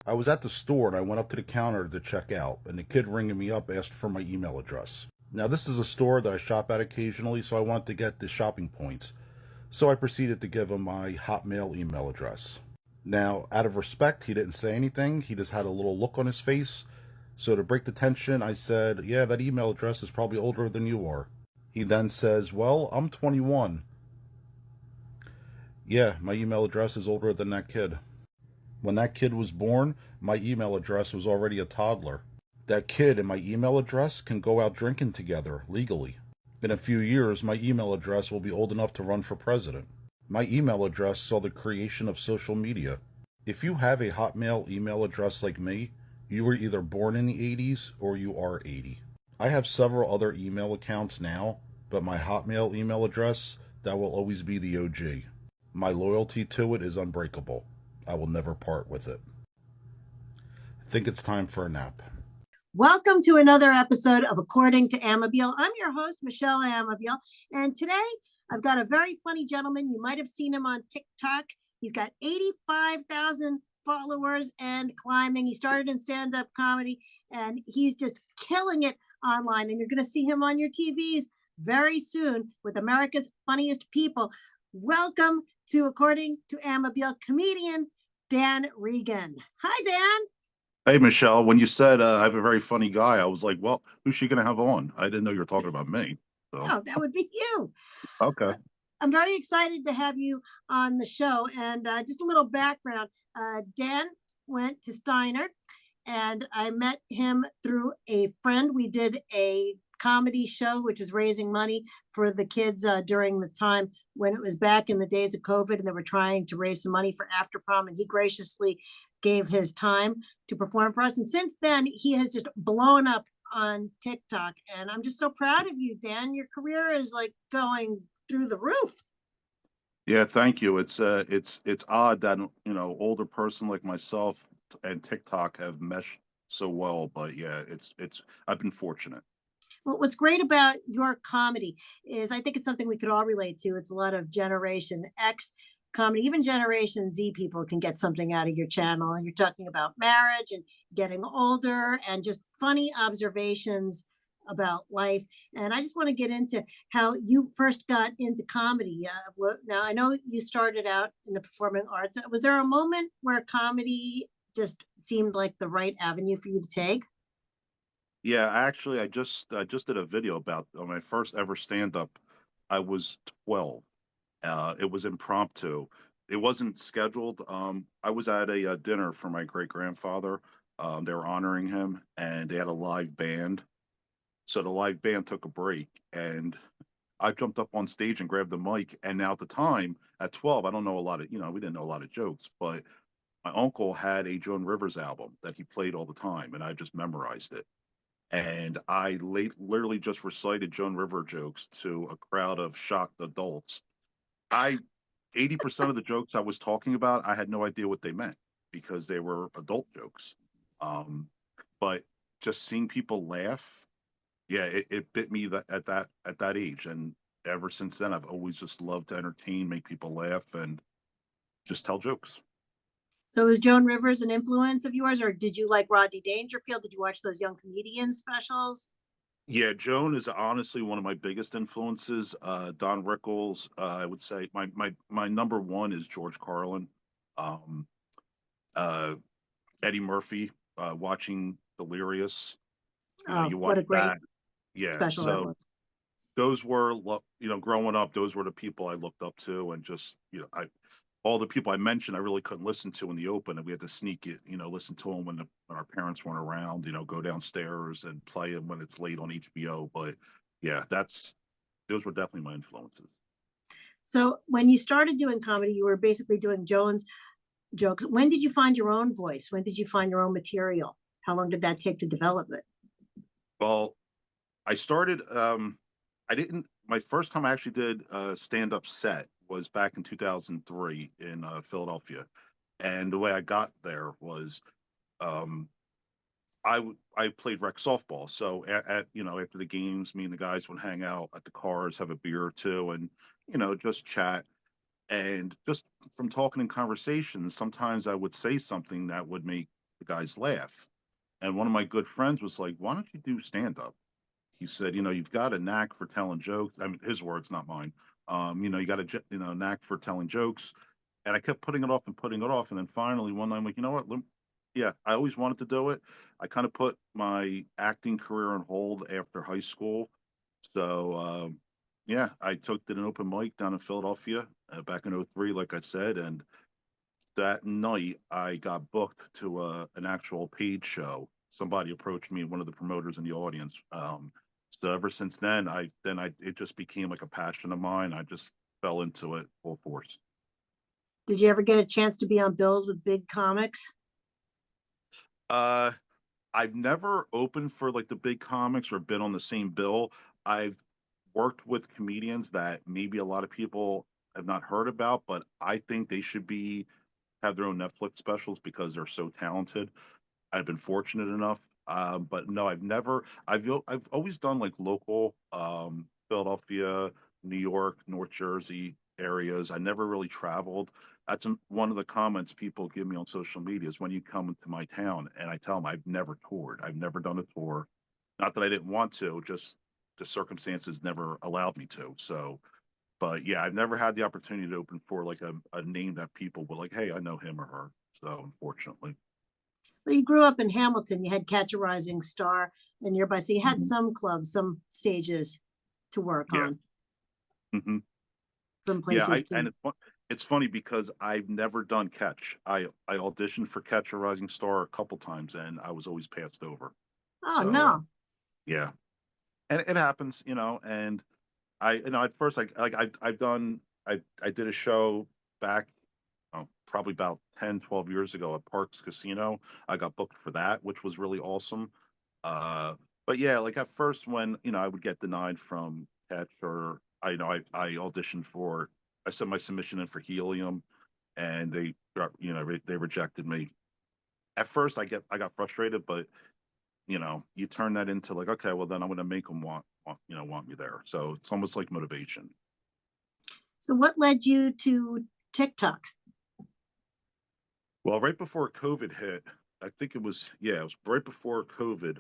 I was at the store and I went up to the counter to check out, and the kid ringing me up asked for my email address. Now, this is a store that I shop at occasionally, so I wanted to get the shopping points. So I proceeded to give him my Hotmail email address. Now, out of respect, he didn't say anything. He just had a little look on his face. So to break the tension, I said, "Yeah, that email address is probably older than you are." He then says, "Well, I'm 21. Yeah, my email address is older than that kid. When that kid was born, my email address was already a toddler. That kid and my email address can go out drinking together legally. In a few years, my email address will be old enough to run for president. My email address saw the creation of social media. If you have a Hotmail email address like me, you were either born in the 80s or you are 80. I have several other email accounts now, but my Hotmail email address, that will always be the OG. My loyalty to it is unbreakable. I will never part with it. I think it's time for a nap. Welcome to another episode of According to Amabile. I'm your host, Michelle Amabile, and today I've got a very funny gentleman. You might have seen him on TikTok. He's got 85,000 followers and climbing. He started in stand-up comedy, and he's just killing it online, and you're going to see him on your TVs very soon with America's Funniest People. Welcome to According to Amabile, comedian Dan Regan. Hi, Dan. Hey, Michelle, when you said I have a very funny guy, I was like, well, who's she going to have on? I didn't know you were talking about me. So, Oh, that would be you. okay. I'm very excited to have you on the show. And just a little background, Dan went to Steiner, and I met him through a friend. We did a comedy show, which was raising money for the kids during the time when it was back in the days of COVID, and they were trying to raise some money for after prom. And he graciously gave his time to perform for us. And since then, he has just blown up on TikTok. And I'm just so proud of you, Dan. Your career is like going through the roof. Yeah, thank you. It's odd that older person like myself and TikTok have meshed so well, but yeah, it's I've been fortunate. Well, what's great about your comedy is I think it's something we could all relate to. It's a lot of Generation X comedy. Even Generation Z people can get something out of your channel. And you're talking about marriage and getting older and just funny observations about life. And I just want to get into how you first got into comedy. Now, I know you started out in the performing arts. Was there a moment where comedy just seemed like the right avenue for you to take? Yeah, actually, I just did a video about my first ever stand up. I was 12. It was impromptu. It wasn't scheduled. I was at a dinner for my great grandfather. They were honoring him, and they had a live band. So the live band took a break, and I jumped up on stage and grabbed the mic. And now at the time, at 12, I don't know a lot of, we didn't know a lot of jokes, but my uncle had a Joan Rivers album that he played all the time, and I just memorized it. And literally just recited Joan River jokes to a crowd of shocked adults. I 80% of the jokes I was talking about, I had no idea what they meant because they were adult jokes. Um, but just seeing people laugh, yeah, it bit me at that age, and ever since then, I've always just loved to entertain, make people laugh, and just tell jokes. So is Joan Rivers an influence of yours, or did you like Rodney Dangerfield? Did you watch those young comedian specials? Yeah, Joan is honestly one of my biggest influences. Don Rickles, I would say my number one is George Carlin. Um, uh, Eddie Murphy, watching Delirious. Oh, You what watch a great that. Yeah. special that So was. those were, growing up, those were the people I looked up to, and just, all the people I mentioned, I really couldn't listen to in the open, and we had to sneak it, listen to them when our parents weren't around, go downstairs and play them when it's late on HBO. But yeah, those were definitely my influences. So when you started doing comedy, you were basically doing Joan's jokes. When did you find your own voice? When did you find your own material? How long did that take to develop it? Well, I started. I didn't. My first time I actually did a stand-up set was back in 2003 in Philadelphia, and the way I got there was um, I played rec softball. So after the games, me and the guys would hang out at the cars, have a beer or two, and just chat. And just from talking in conversations, sometimes I would say something that would make the guys laugh. And one of my good friends was like, "Why don't you do stand up?" He said, "You've got a knack for telling jokes." I mean, his words, not mine. You got a knack for telling jokes. And I kept putting it off and putting it off. And then finally one night I'm like, you know what? Yeah, I always wanted to do it. I kind of put my acting career on hold after high school. So, yeah, I did an open mic down in Philadelphia back in '03, like I said. And that night I got booked to an actual paid show. Somebody approached me, one of the promoters in the audience. So ever since then, it just became like a passion of mine. I just fell into it full force. Did you ever get a chance to be on bills with big comics? Uh, I've never opened for like the big comics or been on the same bill. I've worked with comedians that maybe a lot of people have not heard about, but I think they should be have their own Netflix specials because they're so talented. I've been fortunate enough. But no, I've never. I've always done like local, Philadelphia, New York, North Jersey areas. I never really traveled. That's one of the comments people give me on social media is when you come into my town, and I tell them I've never toured. I've never done a tour. Not that I didn't want to, just the circumstances never allowed me to. So, but yeah, I've never had the opportunity to open for like a name that people were like, hey, I know him or her. So unfortunately. Well, you grew up in Hamilton. You had Catch a Rising Star nearby, so you had Mhm. some clubs, some stages to work Yeah. on, Hmm. some Yeah, places and to. it's funny because I've never done Catch. I auditioned for Catch a Rising Star a couple times and I was always passed over. Oh So no. yeah, and it happens, And at first I've done I did a show back, probably about 10, 12 years ago at Parks Casino. I got booked for that, which was really awesome. Uh, but yeah, like at first when, I would get denied from Catch or I auditioned for, I sent my submission in for Helium and they rejected me. At first I got frustrated, but you turn that into like, okay, well then I'm going to make them want me there. So it's almost like motivation. So what led you to TikTok? Well, right before COVID hit, I think it was right before COVID.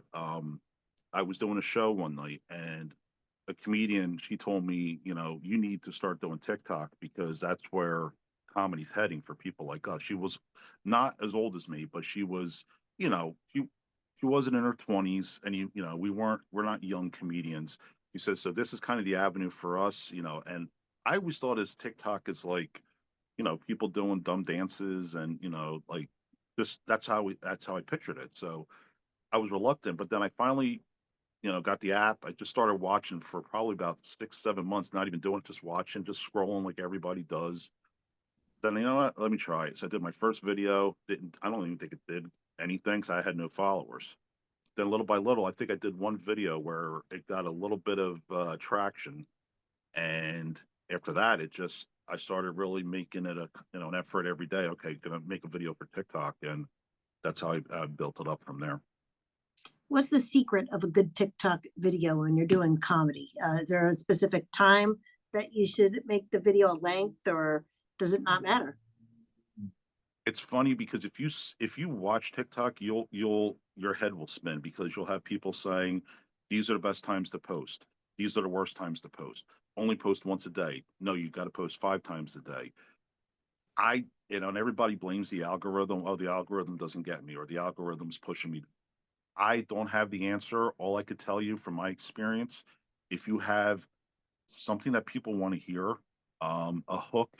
I was doing a show one night and a comedian, she told me, you need to start doing TikTok because that's where comedy's heading for people like us. She was not as old as me, but she was, you know, she wasn't in her 20s and we're not young comedians. She says, so this is kind of the avenue for us, and I always thought as TikTok is like, people doing dumb dances and, like just that's how I pictured it. So I was reluctant, but then I finally got the app. I just started watching for probably about 6, 7 months, not even doing it, just watching, just scrolling like everybody does. Then you know what? Let me try it. So I did my first video. I don't even think it did anything because I had no followers. Then little by little, I think I did one video where it got a little bit of traction, and after that, I started really making it an effort every day. Okay, gonna make a video for TikTok, and that's how I built it up from there. What's the secret of a good TikTok video when you're doing comedy? Is there a specific time that you should make the video length, or does it not matter? It's funny because if you watch TikTok, your head will spin because you'll have people saying, "These are the best times to post. These are the worst times to post. Only post once a day. No, you got to post 5 times a day." And everybody blames the algorithm. Oh, the algorithm doesn't get me, or the algorithm's pushing me. I don't have the answer. All I could tell you from my experience, if you have something that people want to hear, a hook.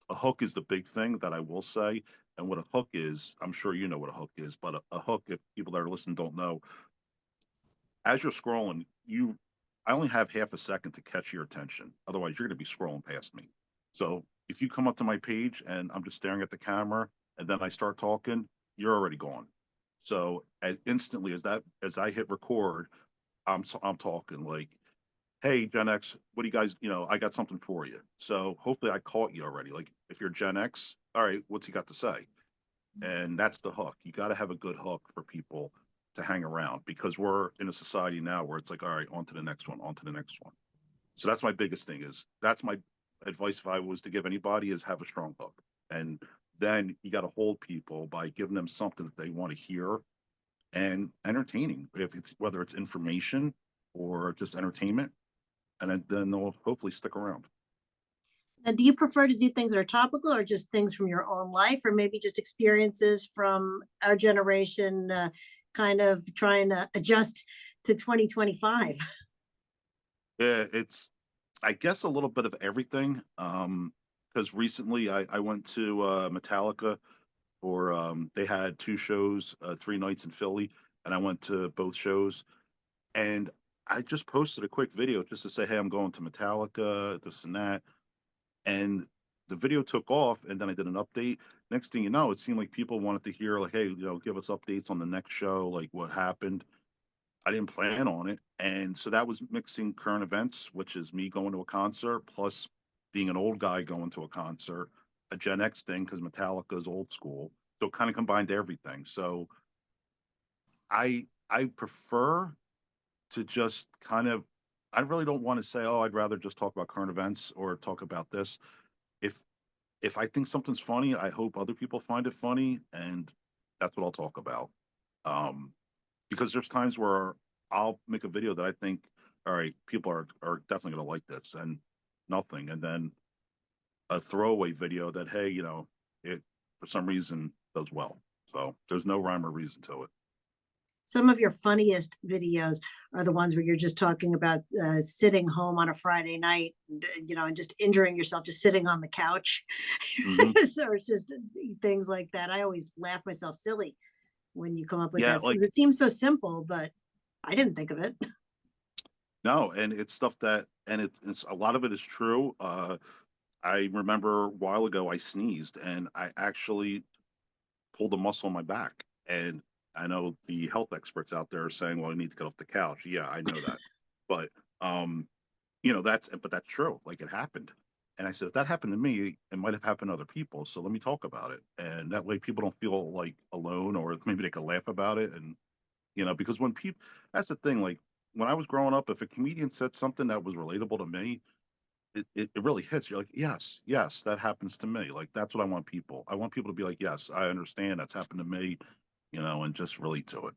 A hook is the big thing that I will say. And what a hook is, I'm sure you know what a hook is, but a hook, if people that are listening don't know, as you're scrolling, I only have half a second to catch your attention. Otherwise, you're going to be scrolling past me. So if you come up to my page and I'm just staring at the camera and then I start talking, you're already gone. So as instantly as I hit record, I'm talking like, hey, Gen X, what do you guys, I got something for you. So hopefully I caught you already. Like if you're Gen X, all right, what's he got to say? And that's the hook. You got to have a good hook for people to hang around because we're in a society now where it's like, all right, on to the next one, on to the next one. So that's my biggest thing that's my advice if I was to give anybody is have a strong hook. And then you got to hold people by giving them something that they want to hear and entertaining, if it's whether it's information or just entertainment, and then they'll hopefully stick around. Now, do you prefer to do things that are topical or just things from your own life, or maybe just experiences from our generation, kind of trying to adjust to 2025? Yeah, it's I guess a little bit of everything. Because recently I went to Metallica, or they had two shows, 3 nights in Philly, and I went to both shows. And I just posted a quick video just to say, hey, I'm going to Metallica, this and that. And the video took off, and then I did an update. Next thing you know, it seemed like people wanted to hear, like, hey, give us updates on the next show, like what happened. I didn't plan on it. And so that was mixing current events, which is me going to a concert, plus being an old guy going to a concert, a Gen X thing, because Metallica is old school. So it kind of combined everything. So I prefer to just kind of, I really don't want to say, oh, I'd rather just talk about current events or talk about this. If if I think something's funny, I hope other people find it funny, and that's what I'll talk about. Um, because there's times where I'll make a video that I think, all right, people are definitely gonna like this, and nothing, and then a throwaway video that, hey, it for some reason does well. So there's no rhyme or reason to it. Some of your funniest videos are the ones where you're just talking about sitting home on a Friday night, and just injuring yourself, just sitting on the couch. Hmm. So it's just things like that. I always laugh myself silly when you come up with Yeah, that because like it seems so simple, but I didn't think of it. no, and it's stuff that, and it's a lot of it is true. I remember a while ago I sneezed and I actually pulled a muscle in my back. And I know the health experts out there are saying, well, you need to get off the couch. Yeah, I know that. But um, that's true. Like, it happened. And I said, if that happened to me, it might have happened to other people. So let me talk about it. And that way people don't feel like alone, or maybe they can laugh about it. And because when people, that's the thing, like when I was growing up, if a comedian said something that was relatable to me, it really hits. You're like, yes, yes, that happens to me. Like, that's what I want people. I want people to be like, yes, I understand that's happened to me, and just relate to it.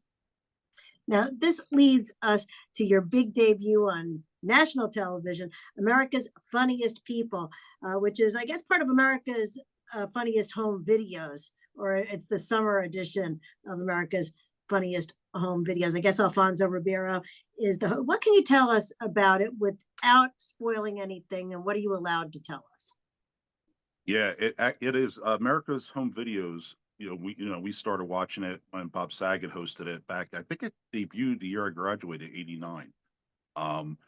Now, this leads us to your big debut on national television, America's Funniest People, which is, I guess, part of America's Funniest Home Videos, or it's the summer edition of America's Funniest Home Videos. I guess Alfonso Ribeiro is the. What can you tell us about it without spoiling anything, and what are you allowed to tell us? Yeah, it is America's Home Videos. We started watching it when Bob Saget hosted it back. I think it debuted the year I graduated, '89. Um,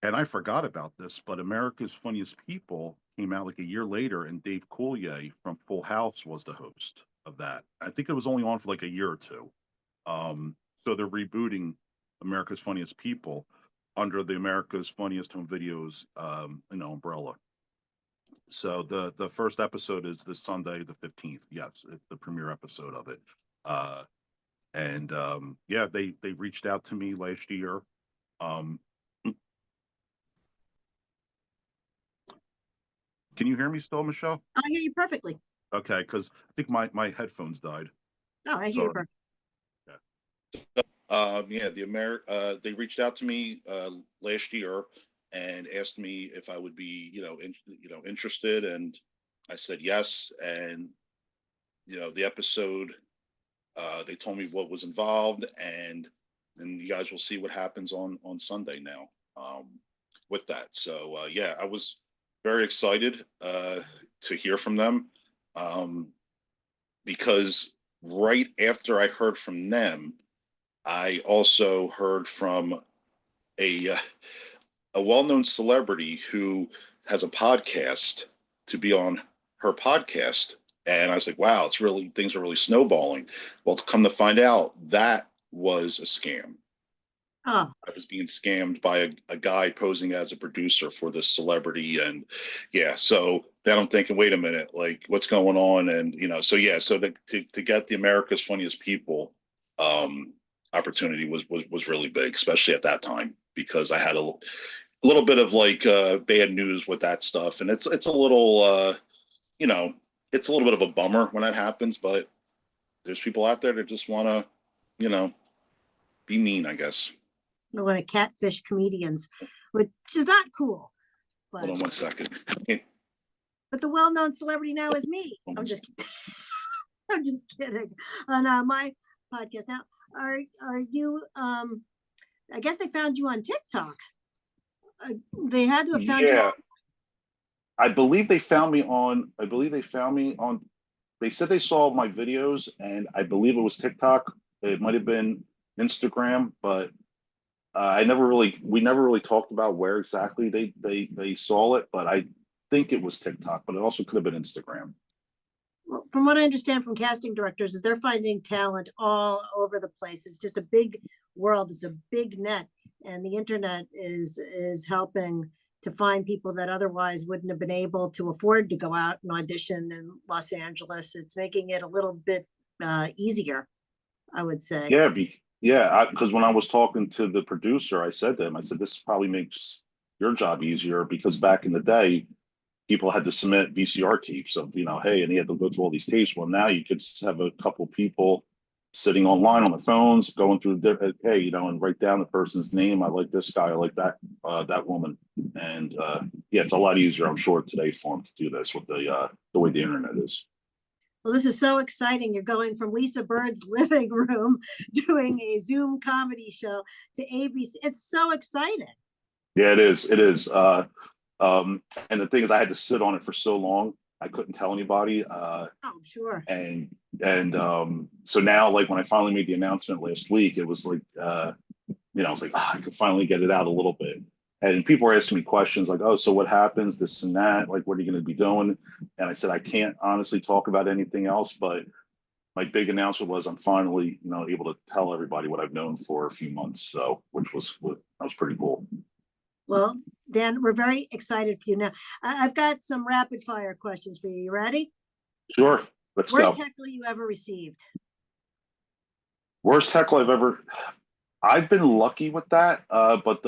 and I forgot about this, but America's Funniest People came out like a year later, and Dave Coulier from Full House was the host of that. I think it was only on for like a year or two. So they're rebooting America's Funniest People under the America's Funniest Home Videos, umbrella. So the first episode is this Sunday, the 15th. Yes, it's the premiere episode of it. Uh, and yeah, they reached out to me last year. Um, can you hear me still, Michelle? I hear you perfectly. Okay, because I think my headphones died. Oh, I hear you Sorry. perfectly. Yeah. Yeah, they reached out to me last year and asked me if I would be, interested, and I said yes. And the episode, they told me what was involved, and you guys will see what happens on Sunday now, with that. So yeah, I was very excited to hear from them, um, because right after I heard from them, I also heard from a uh, a well-known celebrity who has a podcast, to be on her podcast. And I was like, wow, it's really, things are really snowballing. Well, to come to find out, that was a scam. Oh, I was being scammed by a guy posing as a producer for this celebrity. And yeah, so then I'm thinking, wait a minute, like, what's going on? And, so yeah, so to get the America's Funniest People um, opportunity was really big, especially at that time, because I had a little bit of like bad news with that stuff, and it's a little you know it's a little bit of a bummer when that happens, but there's people out there that just want to, you know, be mean, I guess. I want to catfish comedians, which is not cool. Hold on But 1 second. the well-known celebrity now is me. Hold I'm on. just I'm just kidding. On my podcast now, are you? I guess they found you on TikTok. They had to have found you Yeah, on. I believe they found me on. I believe they found me on. They said they saw my videos, and I believe it was TikTok. It might have been Instagram, but I never really. We never really talked about where exactly they saw it. But I think it was TikTok, but it also could have been Instagram. Well, from what I understand from casting directors, is they're finding talent all over the place. It's just a big world. It's a big net, and the internet is helping to find people that otherwise wouldn't have been able to afford to go out and audition in Los Angeles. It's making it a little bit easier, I would say. Yeah, yeah. Because when I was talking to the producer, I said to him, I said, "This probably makes your job easier because back in the day, people had to submit VCR tapes of, hey, and he had to go through all these tapes. Well, now you could just have a couple people sitting online on their phones, going through different, hey, and write down the person's name. I like this guy. I like that woman. And yeah, it's a lot easier, I'm sure, today for them to do this with the way the internet is. Well, this is so exciting. You're going from Lisa Bird's living room doing a Zoom comedy show to ABC. It's so exciting. Yeah, it is. It is. And the thing is, I had to sit on it for so long, I couldn't tell anybody. Oh, sure. And so now, like when I finally made the announcement last week, it was like, I was like, I could finally get it out a little bit. And people were asking me questions like, oh, so what happens, this and that? Like, what are you going to be doing? And I said, I can't honestly talk about anything else, but my big announcement was I'm finally, able to tell everybody what I've known for a few months. So, that was pretty cool. Well, Dan, we're very excited for you now. I've got some rapid fire questions for you. You ready? Sure, let's Worst go. heckle you ever received? Worst heckle I've been lucky with that, but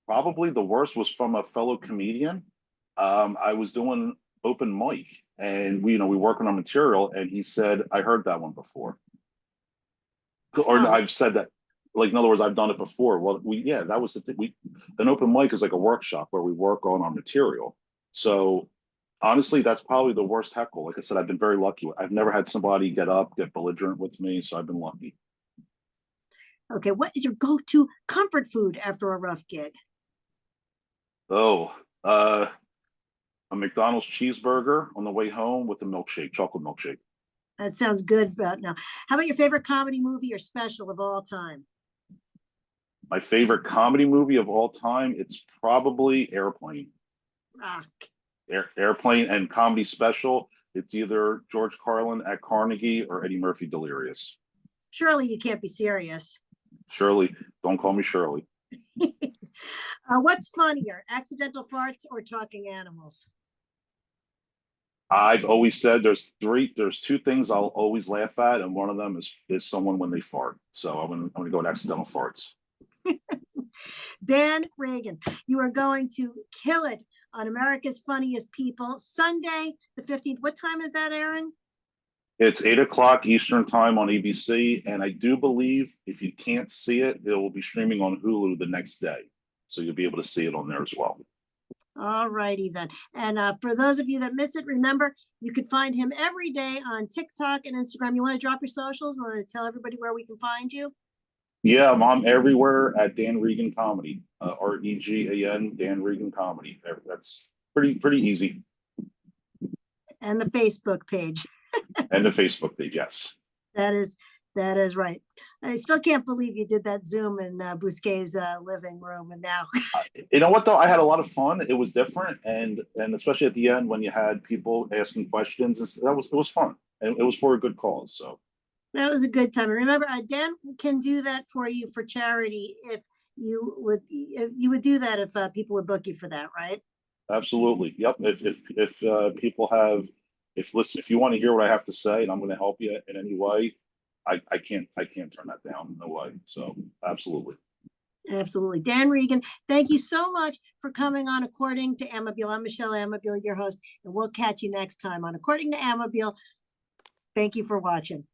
probably the worst was from a fellow comedian. I was doing open mic, and we work on our material, and he said, "I heard that one before," or Oh, I've said that. Like in other words, I've done it before. Well, that was the thing. An open mic is like a workshop where we work on our material. So honestly, that's probably the worst heckle. Like I said, I've been very lucky. I've never had somebody get belligerent with me, so I've been lucky. okay. What is your go-to comfort food after a rough gig? Oh, a McDonald's cheeseburger on the way home with a milkshake, chocolate milkshake. That sounds good about now. How about your favorite comedy movie or special of all time? My favorite comedy movie of all time, it's probably Airplane. Ah, Airplane and comedy special. It's either George Carlin at Carnegie or Eddie Murphy Delirious. surely you can't be serious. Shirley, don't call me Shirley. What's funnier, accidental farts or talking animals? I've always said there's two things I'll always laugh at, and one of them is someone when they fart. So I'm gonna go with accidental farts. Dan Regan, you are going to kill it on America's Funniest People, Sunday, the 15th. What time is that, Aaron? It's 8 o'clock Eastern time on ABC, and I do believe if you can't see it, it will be streaming on Hulu the next day, so you'll be able to see it on there as well. All righty then. And for those of you that miss it, remember, you can find him every day on TikTok and Instagram. You want to drop your socials? You want to tell everybody where we can find you? Yeah, I'm everywhere at Dan Regan Comedy, Regan Dan Regan Comedy. That's pretty easy. And the Facebook page. And the Facebook page, yes. That is right. I still can't believe you did that Zoom in Bousquet's living room, and now. You know what though? I had a lot of fun. It was different, and especially at the end when you had people asking questions, and it was fun, and it was for a good cause. So That was a good time. And remember, Dan can do that for you for charity if you would do that if people would book you for that, right? absolutely, yep. If people have, if you want to hear what I have to say, and I'm going to help you in any way, I can't turn that down. No way. So absolutely. Absolutely. Dan Regan, thank you so much for coming on According to Amabile. I'm Michelle Amabile, your host, and we'll catch you next time on According to Amabile. Thank you for watching.